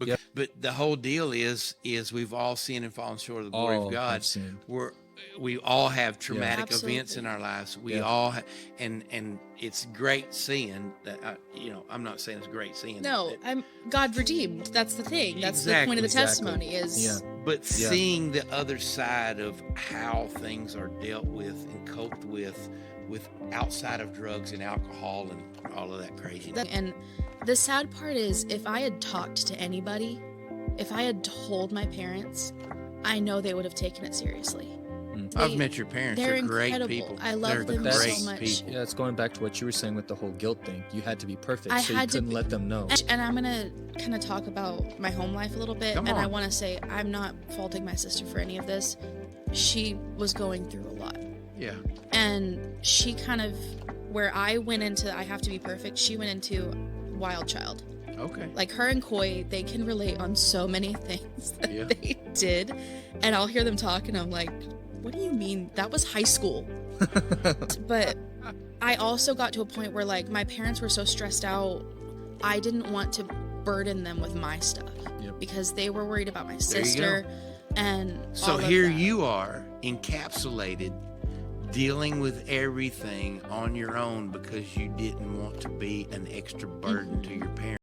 Yep. But the whole deal is we've all sinned and fallen short of the glory All of have God. sinned. We all have traumatic Absolutely. events in our lives. We Yeah. all and it's great sin that I'm not saying it's great sin. No, I'm God redeemed. That's the thing. That's the point of the Exactly. testimony is Yeah. But seeing the other side of how things are dealt with and coped with outside of drugs and alcohol and all of that craziness. And the sad part is, if I had talked to anybody, if I had told my parents, I know they would have taken it seriously. I've met your parents. They're They're great incredible. people. I love They're them great so much. people. Yeah, it's going back to what you were saying with the whole guilt thing. You had to be perfect, I so you had to couldn't be- let them know. And I'm gonna kind of talk about my home life a little bit. Come And I on. want to say I'm not faulting my sister for any of this. She was going through a lot. Yeah. And she kind of, where I went into I have to be perfect, she went into wild child. Okay. Like her and Coy, they can relate on so many things that Yeah. they did. And I'll hear them talk and I'm like, what do you mean? That was high school. But I also got to a point where like my parents were so stressed out, I didn't want to burden them with my stuff. Yep. Because they were worried about my There you sister and So all of here that. you are, encapsulated, dealing with everything on your own because you didn't want to be an extra burden to your parents.